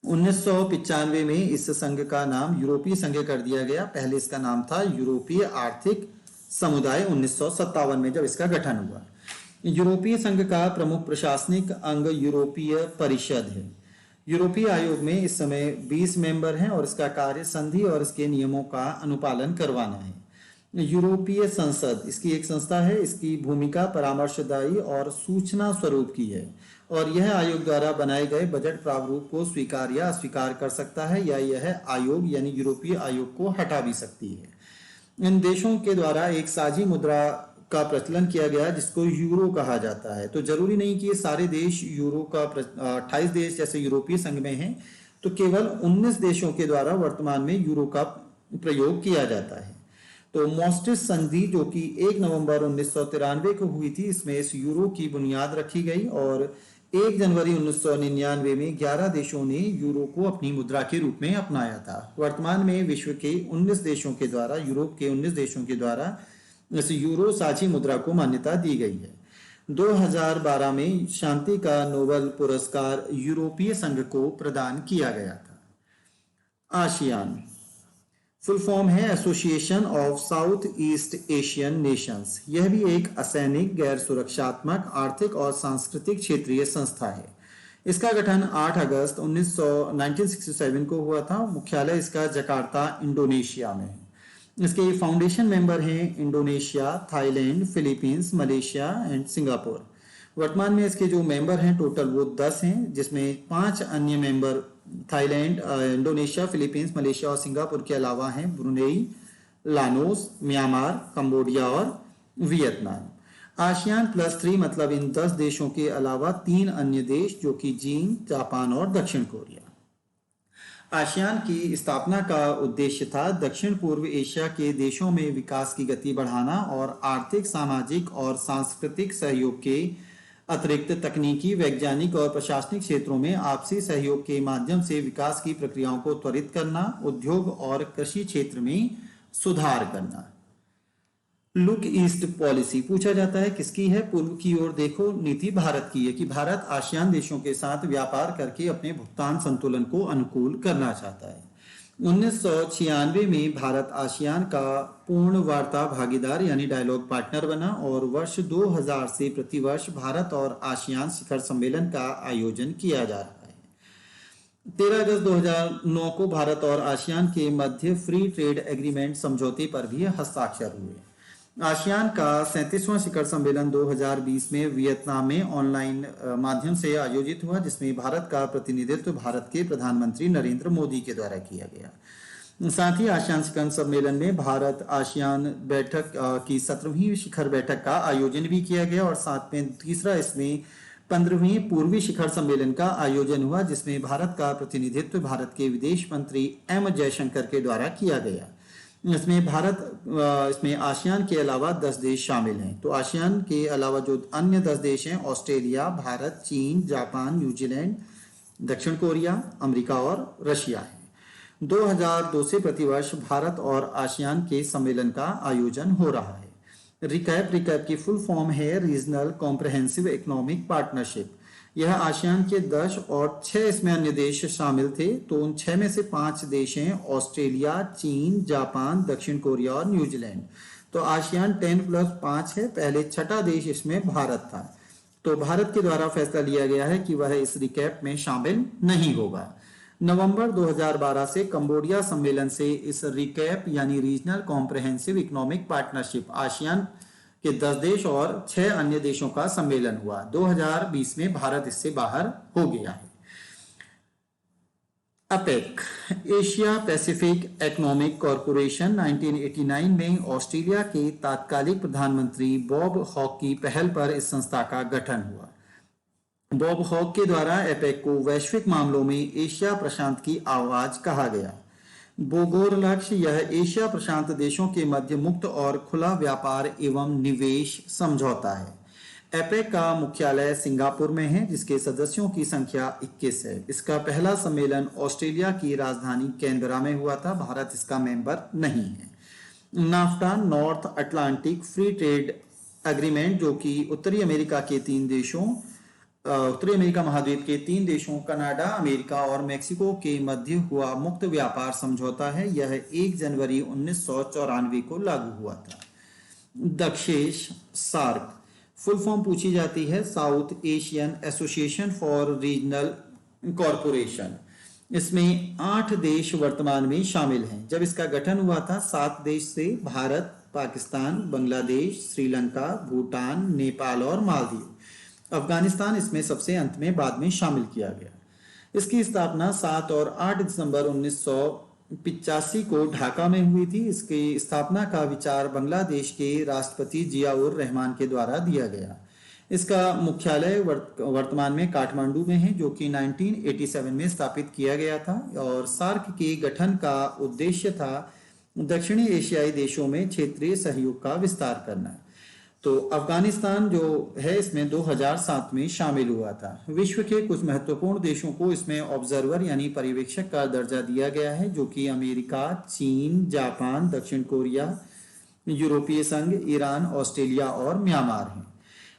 1995 में इस संघ का नाम यूरोपीय संघ कर दिया गया। पहले इसका नाम था यूरोपीय आर्थिक समुदाय 1957 में जब इसका गठन हुआ। यूरोपीय संघ का प्रमुख प्रशासनिक अंग यूरोपीय परिषद है। यूरोपीय आयोग में इस समय 20 मेंबर हैं और इसका कार्य संधि और इसके नियमों का अनुपालन करवाना है। यूरोपीय संसद इसकी एक संस्था है। इसकी भूमिका परामर्शदायी और सूचना स्वरूप की है और यह आयोग द्वारा बनाए गए बजट प्रारूप को स्वीकार या अस्वीकार कर सकता है या यह आयोग यानी यूरोपीय आयोग को हटा भी सकती है। इन देशों के द्वारा एक साझी मुद्रा का प्रचलन किया गया जिसको यूरो कहा जाता है। तो जरूरी नहीं कि ये सारे देश यूरो का 28 देश जैसे यूरोपीय संघ में हैं, तो केवल 19 देशों के द्वारा वर्तमान में यूरो का प्रयोग किया जाता है। तो मॉस्ट्रिच संधि जो कि 1 नवंबर 1993 को हुई थी, इसमें इस यूरो की बुनियाद रखी गई और 1 जनवरी 1999 में 11 देशों ने यूरो को अपनी मुद्रा के रूप में अपनाया था। वर्तमान में विश्व के 19 देशों के द्वारा यूरोप के 19 देशों के द्वारा इस यूरो साझी मुद्रा को मान्यता दी गई है। 2012 में शांति का नोबेल पुरस्कार यूरोपीय संघ को प्रदान किया गया था। आसियान फुल फॉर्म है association of south east Asian Nations. यह भी एक असैनिक, गैर सुरक्षात्मक, आर्थिक और सांस्कृतिक क्षेत्रीय संस्था है। इसका गठन 8 अगस्त 1967 को हुआ था। मुख्यालय इसका जकार्ता इंडोनेशिया में है। इसके फाउंडेशन मेंबर हैं Indonesia, Thailand, Philippines, Malaysia and Singapore. वर्तमान में इसके जो मेंबर हैं टोटल वो 10 हैं, जिसमें 5 अन्य member Thailand, Indonesia, Philippines, Malaysia और सिंगापुर के अलावा हैं ब्रुनेई, लानोस, म्यांमार, कंबोडिया और वियतनाम। आसियान प्लस 3 मतलब इन 10 देशों के अलावा 3 अन्य देश जो कि चीन, जापान और दक्षिण कोरिया। आसियान की स्थापना का उद्देश्य था दक्षिण पूर्व एशिया के देशों में विकास की गति बढ़ाना और आर्थिक, सामाजिक और सांस्कृतिक सहयोग के अतिरिक्त तकनीकी, वैज्ञानिक और प्रशासनिक क्षेत्रों में आपसी सहयोग के माध्यम से विकास की प्रक्रियाओं को त्वरित करना, उद्योग और कृषि क्षेत्र में सुधार करना। लुक ईस्ट पॉलिसी पूछा जाता है किसकी है? पूर्व की ओर देखो नीति भारत की है कि भारत आसियान देशों के साथ व्यापार करके अपने भुगतान संतुलन को अनुकूल करना चाहता है। 1996 में भारत आसियान का पूर्ण वार्ता भागीदार यानी डायलॉग पार्टनर बना और वर्ष 2000 से प्रतिवर्ष भारत और आसियान शिखर सम्मेलन का आयोजन किया जा रहा है। 13 अगस्त 2009 को भारत और आसियान के मध्य फ्री ट्रेड एग्रीमेंट समझौते पर भी हस्ताक्षर हुए। आसियान का 37वां शिखर सम्मेलन 2020 में वियतनाम में ऑनलाइन माध्यम से आयोजित हुआ, जिसमें भारत का प्रतिनिधित्व भारत के प्रधानमंत्री नरेंद्र मोदी के द्वारा किया गया। साथ ही आसियान शिखर सम्मेलन में भारत आसियान बैठक की 17वीं शिखर बैठक का आयोजन भी किया गया और साथ में तीसरा इसमें 15वीं पूर्वी शिखर सम्मेलन का आयोजन हुआ, जिसमें भारत का प्रतिनिधित्व भारत के विदेश मंत्री एम जयशंकर के द्वारा किया गया। इसमें आसियान के अलावा 10 देश शामिल हैं। तो आसियान के अलावा जो अन्य 10 देश हैं ऑस्ट्रेलिया, भारत, चीन, जापान, न्यूजीलैंड, दक्षिण कोरिया, अमेरिका और रशिया है। 2002 से प्रतिवर्ष भारत और आसियान के सम्मेलन का आयोजन हो रहा है। रिकैप की फुल फॉर्म है रीजनल कॉम्प्रहेंसिव इकोनॉमिक पार्टनरशिप। यह आसियान के 10 और 6 इसमें अन्य देश शामिल थे। तो उन 6 में से 5 देश हैं ऑस्ट्रेलिया, चीन, जापान, दक्षिण कोरिया और न्यूजीलैंड। तो आसियान 10+5 है। पहले 6ठा देश इसमें भारत था। तो भारत के द्वारा फैसला लिया गया है कि वह इस रिकैप में शामिल नहीं होगा। नवंबर 2012 से कंबोडिया सम्मेलन से इस रिकैप यानी regional comprehensive economic partnership ASEAN के 10 देश और 6 अन्य देशों का सम्मेलन हुआ। 2020 में भारत इससे बाहर हो गया है। APEC Asia Pacific economic corporation 1989 में ऑस्ट्रेलिया के तात्कालिक प्रधानमंत्री बॉब हॉक की पहल पर इस संस्था का गठन हुआ। बॉब हॉक के द्वारा एपेक को वैश्विक मामलों में एशिया प्रशांत की आवाज कहा गया। बोगोर लक्ष्य यह एशिया प्रशांत देशों के मध्य मुक्त और खुला व्यापार एवं निवेश समझौता है। एपेक का मुख्यालय सिंगापुर में है, जिसके सदस्यों की संख्या 21 है। इसका पहला सम्मेलन ऑस्ट्रेलिया की राजधानी कैनबरा में हुआ था। भारत इसका मेंबर नहीं है। NAFTA north Atlantic free trade agreement, जो कि उत्तरी अमेरिका महाद्वीप के 3 देशों कनाडा, अमेरिका और मेक्सिको के मध्य हुआ मुक्त व्यापार समझौता है। यह 1 जनवरी 1994 को लागू हुआ था। दक्षेश सार्क फुल फॉर्म पूछी जाती है, south Asian association for regional corporation. इसमें 8 देश वर्तमान में शामिल हैं। जब इसका गठन हुआ था 7 देश से, भारत, पाकिस्तान, बांग्लादेश, श्रीलंका, भूटान, नेपाल और मालदीव। अफगानिस्तान इसमें सबसे अंत में बाद में शामिल किया गया। इसकी स्थापना 7 और 8 दिसंबर 1985 को ढाका में हुई थी। इसकी स्थापना का विचार बांग्लादेश के राष्ट्रपति जियाउर रहमान के द्वारा दिया गया। इसका मुख्यालय वर्तमान में काठमांडू में है, जो कि 1987 में स्थापित किया गया था। और सार्क के गठन का उद्देश्य था दक्षिणी एशियाई देशों में क्षेत्रीय सहयोग का विस्तार करना। तो अफगानिस्तान जो है इसमें 2007 में शामिल हुआ था। विश्व के कुछ महत्वपूर्ण देशों को इसमें ऑब्जर्वर यानी पर्यवेक्षक का दर्जा दिया गया है, जो कि अमेरिका, चीन, जापान, दक्षिण कोरिया, यूरोपीय संघ, ईरान, ऑस्ट्रेलिया और म्यांमार हैं।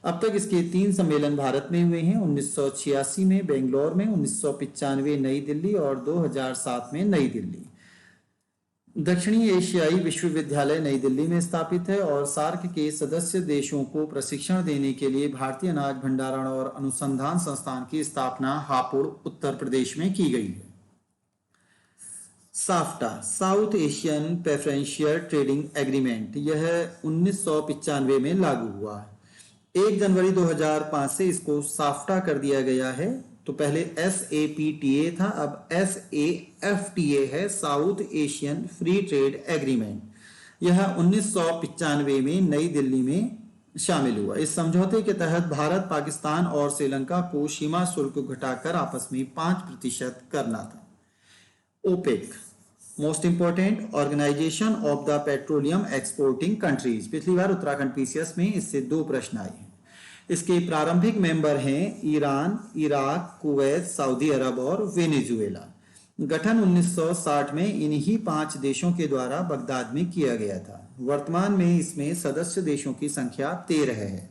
अब तक इसके 3 सम्मेलन भारत में हुए हैं, 1986 में बेंगलोर में, 1995 नई दिल्ली और 2007 में नई दिल्ली। दक्षिणी एशियाई विश्वविद्यालय नई दिल्ली में स्थापित है और सार्क के सदस्य देशों को प्रशिक्षण देने के लिए भारतीय अनाज भंडारण और अनुसंधान संस्थान की स्थापना हापुड़, उत्तर प्रदेश में की गई है। SAFTA south Asian preferential trading agreement, यह 1995 में लागू हुआ। 1 जनवरी 2005 से इसको साफ्टा कर दिया गया है। तो पहले SAPTA था, अब SAFTA है, south Asian free trade agreement. यह 1995 में नई दिल्ली में शामिल हुआ। इस समझौते के तहत भारत, पाकिस्तान और श्रीलंका को सीमा शुल्क घटाकर आपस में 5% करना था। OPEC most important organisation of the petroleum exporting countries. पिछली बार उत्तराखंड PCS में इससे 2 प्रश्न आए हैं। इसके प्रारंभिक मेंबर हैं Iran, Iraq, Kuwait, Saudi Arab और वेनेजुएला। गठन 1960 में इन्हीं 5 देशों के द्वारा बगदाद में किया गया था। वर्तमान में इसमें सदस्य देशों की संख्या 13 है।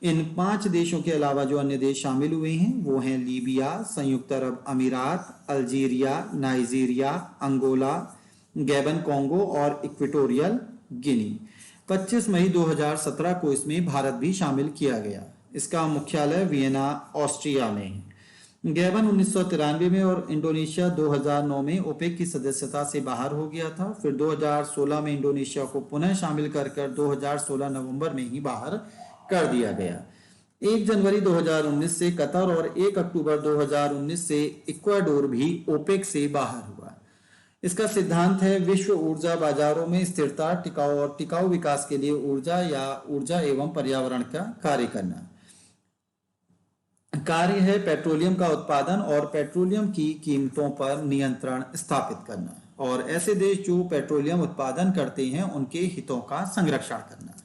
इन 5 देशों के अलावा जो अन्य देश शामिल हुए हैं वो हैं लीबिया, संयुक्त अरब अमीरात, Algeria, Nigeria, Angola, Gabon Congo और इक्वेटोरियल गिनी। 25 मई 2017 को इसमें भारत भी शामिल किया गया। इसका मुख्यालय वियना, ऑस्ट्रिया में है। गैबन 1993 में और इंडोनेशिया 2009 में ओपेक की सदस्यता से बाहर हो गया था। फिर 2016 में इंडोनेशिया को पुनः शामिल कर 2016 नवंबर में ही बाहर कर दिया गया। 1 जनवरी 2019 से कतर और 1 अक्टूबर 2019 से इक्वाडोर भी ओपेक से बाहर हुआ। इसका सिद्धांत है विश्व ऊर्जा बाजारों में स्थिरता, टिकाऊ और टिकाऊ विकास के लिए ऊर्जा एवं पर्यावरण का कार्य करना। कार्य है पेट्रोलियम का उत्पादन और पेट्रोलियम की कीमतों पर नियंत्रण स्थापित करना, और ऐसे देश जो पेट्रोलियम उत्पादन करते हैं उनके हितों का संरक्षण करना।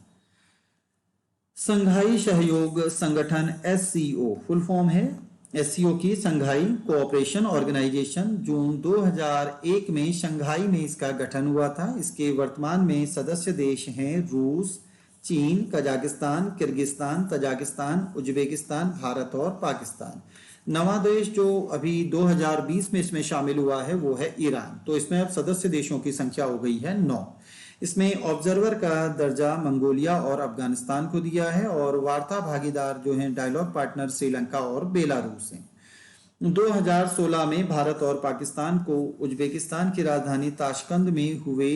संघाई सहयोग संगठन SCO फुल फॉर्म है। SCO की संघाई कोऑपरेशन ऑर्गेनाइजेशन, जून 2001 में शंघाई में इसका गठन हुआ था। इसके वर्तमान में सदस्य देश हैं रूस, चीन, Kazakhstan, Kyrgyzstan, Tajikistan, Uzbekistan, Bharat और पाकिस्तान। नवा देश जो अभी 2020 में इसमें शामिल हुआ है वो है ईरान। तो इसमें अब सदस्य देशों की संख्या हो गई है 9। इसमें ऑब्जर्वर का दर्जा मंगोलिया और अफगानिस्तान को दिया है, और वार्ता भागीदार जो हैं डायलॉग पार्टनर श्रीलंका और बेलारूस हैं। 2016 में भारत और पाकिस्तान को उज्बेकिस्तान की राजधानी ताशकंद में हुए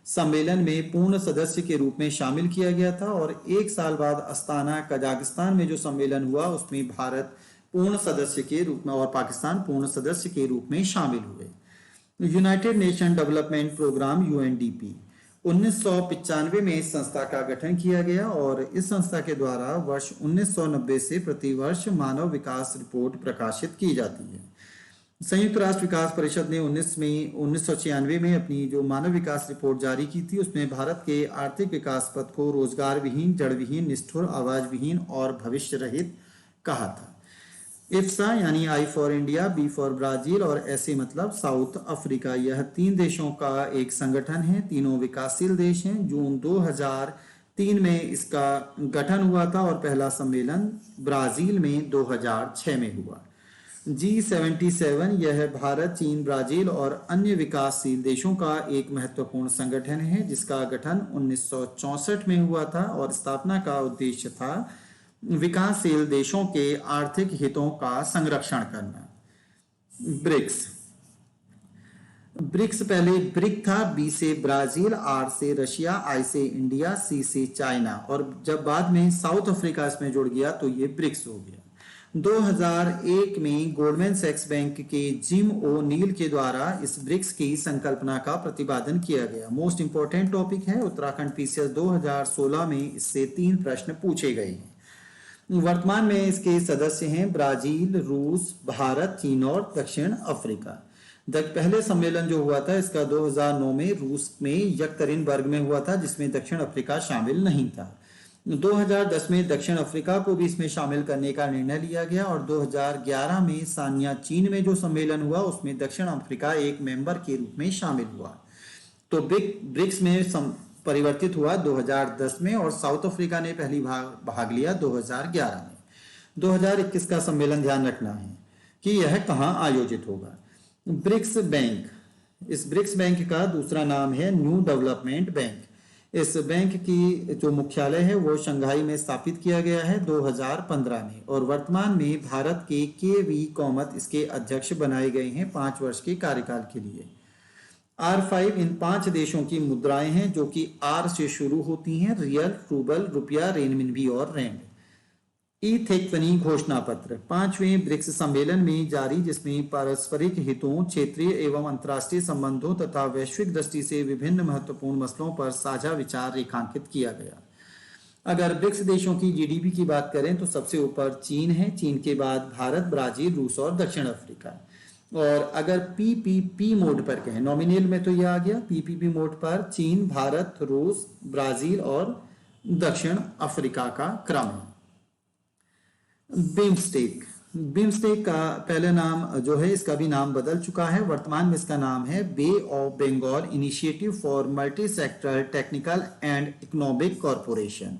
सम्मेलन में पूर्ण सदस्य के रूप में शामिल किया गया था, और 1 साल बाद अस्ताना कजाकिस्तान में जो सम्मेलन हुआ उसमें भारत पूर्ण सदस्य के रूप में और पाकिस्तान पूर्ण सदस्य के रूप में शामिल हुए। United Nation Development Programme UNDP 1995 में इस संस्था का गठन किया गया और इस संस्था के द्वारा वर्ष 1990 से प्रतिवर्ष मानव विकास रिपोर्ट प्रकाशित की जाती है। संयुक्त राष्ट्र विकास परिषद ने 1996 में अपनी जो मानव विकास रिपोर्ट जारी की थी, उसमें भारत के आर्थिक विकास पथ को रोजगार विहीन, जड़ विहीन, निष्ठुर, आवाज विहीन और भविष्य रहित कहा था। इफ्सा यानी I for India, B for Brazil और ऐसे मतलब साउथ अफ्रीका, यह 3 देशों का एक संगठन है। तीनों विकासशील देश हैं। जून 2003 में इसका गठन हुआ था और पहला सम्मेलन ब्राजील में 2006 में हुआ। G77 यह भारत, चीन, ब्राजील और अन्य विकासशील देशों का एक महत्वपूर्ण संगठन है, जिसका गठन 1964 में हुआ था और स्थापना का उद्देश्य था विकासशील देशों के आर्थिक हितों का संरक्षण करना। ब्रिक्स पहले ब्रिक था, बी से ब्राजील, आर से रशिया, आई से इंडिया, सी से चाइना और जब बाद में साउथ अफ्रीका इसमें जुड़ गया तो ये ब्रिक्स हो गया। 2001 में गोल्डमैन सैक्स बैंक के जिम ओ नील के द्वारा इस ब्रिक्स की संकल्पना का प्रतिपादन किया गया। मोस्ट इंपोर्टेंट टॉपिक है। उत्तराखंड पीसीएस 2016 में इससे 3 प्रश्न पूछे गए हैं। वर्तमान में इसके सदस्य हैं ब्राजील, रूस, भारत, चीन और दक्षिण अफ्रीका। पहले सम्मेलन जो हुआ था इसका 2009 में रूस में यकतरिनबर्ग में हुआ था, जिसमें दक्षिण अफ्रीका शामिल नहीं था। 2010 में दक्षिण अफ्रीका को भी इसमें शामिल करने का निर्णय लिया गया और 2011 में सान्या चीन में जो सम्मेलन हुआ उसमें दक्षिण अफ्रीका एक मेंबर के रूप में शामिल हुआ। तो ब्रिक्स में परिवर्तित हुआ 2010 में और साउथ अफ्रीका ने पहली भाग लिया 2011 में। 2021 का सम्मेलन ध्यान रखना है कि यह कहाँ आयोजित होगा। ब्रिक्स बैंक, इस ब्रिक्स बैंक का दूसरा नाम है न्यू डेवलपमेंट बैंक। इस बैंक की जो मुख्यालय है वो शंघाई में स्थापित किया गया है 2015 में और वर्तमान में भारत के वी कामत इसके अध्यक्ष बनाए गए हैं 5 वर्ष के कार्यकाल के लिए। R5 इन 5 देशों की मुद्राएं हैं जो कि R से शुरू होती हैं, रियल, रूबल, रुपया, रेनमिनबी और रैंड। ई-थेक्वनी घोषणा पत्र 5वें ब्रिक्स सम्मेलन में जारी, जिसमें पारस्परिक हितों, क्षेत्रीय एवं अंतर्राष्ट्रीय संबंधों तथा वैश्विक दृष्टि से विभिन्न महत्वपूर्ण मसलों पर साझा विचार रेखांकित किया गया। अगर ब्रिक्स देशों की जीडीपी की बात करें तो सबसे ऊपर चीन है, चीन के बाद भारत, ब्राजील, रूस और दक्षिण अफ्रीका। और अगर पीपीपी मोड पर कहें, नॉमिनल में तो यह आ गया, पीपीपी मोड पर चीन, भारत, रूस, ब्राजील और दक्षिण अफ्रीका का क्रम है। बिम्स्टेक का पहले नाम जो है इसका भी नाम बदल चुका है। वर्तमान में इसका नाम है bay of Bengal initiative for multi sectoral technical and economic corporation.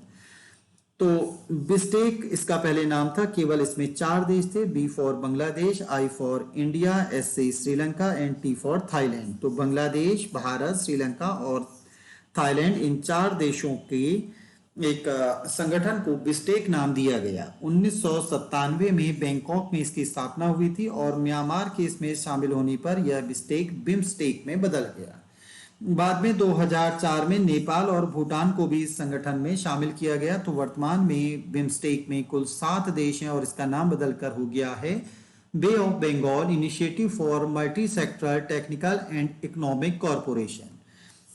तो बिस्टेक इसका पहले नाम था, केवल इसमें 4 देश थे, B for Bangladesh, I for India, S से Sri Lanka and T for Thailand. तो बांग्लादेश, भारत, श्रीलंका और थाईलैंड इन 4 देशों के एक संगठन को बिस्टेक नाम दिया गया। 1997 में बैंकॉक में इसकी स्थापना हुई थी और म्यांमार के इसमें शामिल होने पर यह बिम्स्टेक में बदल गया। बाद में 2004 में नेपाल और भूटान को भी इस संगठन में शामिल किया गया। तो वर्तमान में बिम्स्टेक में कुल 7 देश हैं और इसका नाम बदलकर हो गया है bay of Bengal initiative for multi sectoral technical and economic corporation.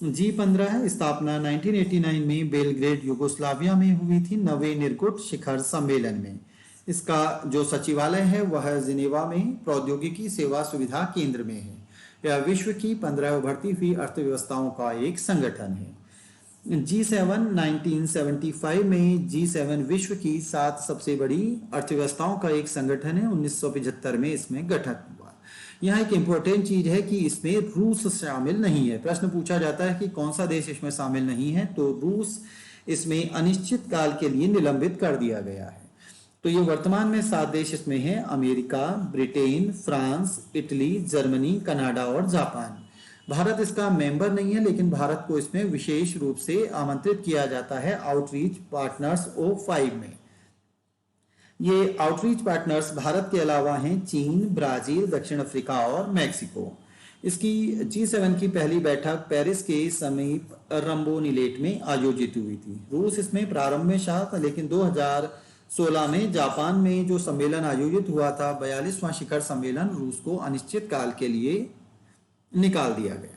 G15 है, स्थापना 1989 में बेलग्रेड यूगोस्लाविया में हुई थी, नवे निर्गुट शिखर सम्मेलन में। इसका जो सचिवालय है वह जिनेवा में प्रौद्योगिकी सेवा सुविधा केंद्र में है। यह विश्व की 15 उभरती हुई अर्थव्यवस्थाओं का एक संगठन है। G7 1975 में G7 विश्व की 7 सबसे बड़ी अर्थव्यवस्थाओं का एक संगठन है। 1975 में इसमें गठन हुआ। यहाँ एक इंपॉर्टेंट चीज है कि इसमें रूस शामिल नहीं है। प्रश्न पूछा जाता है कि कौन सा देश इसमें शामिल नहीं है, तो रूस इसमें अनिश्चित काल के लिए निलंबित कर दिया गया है। तो ये वर्तमान में 7 देश इसमें हैं, America, Britain, France, Italy, Germany, Canada और जापान। भारत इसका मेंबर नहीं है, लेकिन भारत को इसमें विशेष रूप से आमंत्रित किया जाता है आउटरीच पार्टनर्स O5 में। ये आउटरीच पार्टनर्स भारत के अलावा हैं चीन, ब्राजील, दक्षिण अफ्रीका और मैक्सिको। इसकी G7 की पहली बैठक पेरिस के समीप रंबोनिलेट में आयोजित हुई थी। रूस इसमें प्रारंभ में शामिल था, लेकिन 2016 में जापान में जो सम्मेलन आयोजित हुआ था 42वां शिखर सम्मेलन, रूस को अनिश्चित काल के लिए निकाल दिया गया।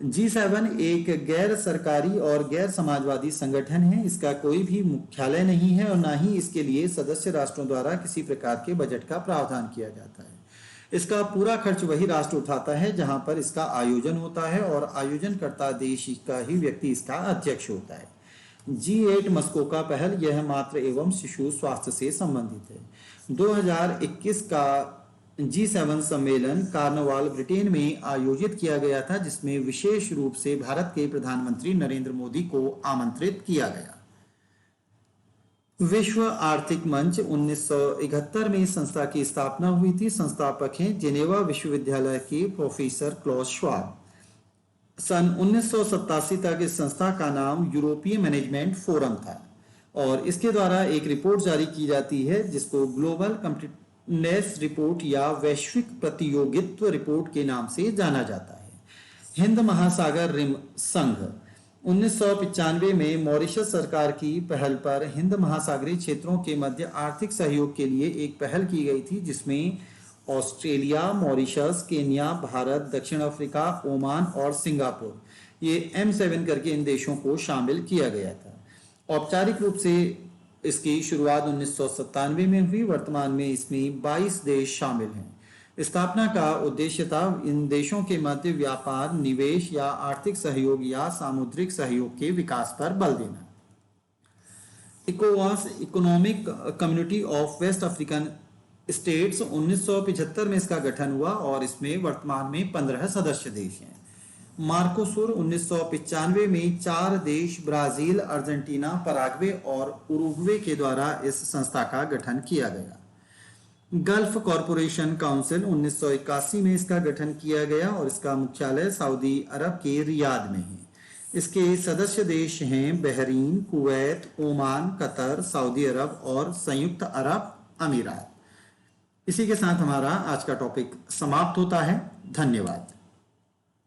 G7 एक गैर सरकारी और गैर समाजवादी संगठन है। इसका कोई भी मुख्यालय नहीं है और ना ही इसके लिए सदस्य राष्ट्रों द्वारा किसी प्रकार के बजट का प्रावधान किया जाता है। इसका पूरा खर्च वही राष्ट्र उठाता है जहां पर इसका आयोजन होता है और आयोजनकर्ता देश का ही व्यक्ति इसका अध्यक्ष होता है। G8 मस्को का पहल यह मातृ एवं शिशु स्वास्थ्य से संबंधित है। 2021 का G7 सम्मेलन कार्नवाल ब्रिटेन में आयोजित किया गया था, जिसमें विशेष रूप से भारत के प्रधानमंत्री नरेंद्र मोदी को आमंत्रित किया गया। विश्व आर्थिक मंच 1971 में इस संस्था की स्थापना हुई थी। संस्थापक हैं जेनेवा विश्वविद्यालय के प्रोफेसर क्लॉस श्वाब। सन 1987 तक इस संस्था का नाम यूरोपीय मैनेजमेंट फोरम था और इसके द्वारा एक रिपोर्ट जारी की जाती है जिसको ग्लोबल कॉम्पिटिटिवनेस रिपोर्ट या वैश्विक प्रतियोगित्व रिपोर्ट के नाम से जाना जाता है। हिंद महासागर रिम संघ 1995 में मॉरिशस सरकार की पहल पर हिंद महासागरीय क्षेत्रों के मध्य आर्थिक सहयोग के लिए एक पहल की गई थी, जिसमें ऑस्ट्रेलिया, मॉरिशस, केन्या, भारत, दक्षिण अफ्रीका, ओमान और सिंगापुर, ये M7 करके इन देशों को शामिल किया गया था। औपचारिक रूप से इसकी शुरुआत 1997 में हुई। वर्तमान में इसमें 22 देश शामिल हैं। स्थापना का उद्देश्य था इन देशों के मध्य व्यापार, निवेश या आर्थिक सहयोग या सामुद्रिक सहयोग के विकास पर बल देना। इकोवास, economic community of West African states, 1975 में इसका गठन हुआ और इसमें वर्तमान में 15 सदस्य देश हैं। मार्कोसुर 1995 में 4 देश ब्राजील, अर्जेंटीना, पराग्वे और उरुग्वे के द्वारा इस संस्था का गठन किया गया। गल्फ कॉरपोरेशन काउंसिल 1981 में इसका गठन किया गया और इसका मुख्यालय सऊदी अरब के रियाद में है। इसके सदस्य देश हैं Bahrain, Kuwait, Oman, Qatar, Saudi Arab और संयुक्त अरब अमीरात। इसी के साथ हमारा आज का टॉपिक समाप्त होता है। धन्यवाद।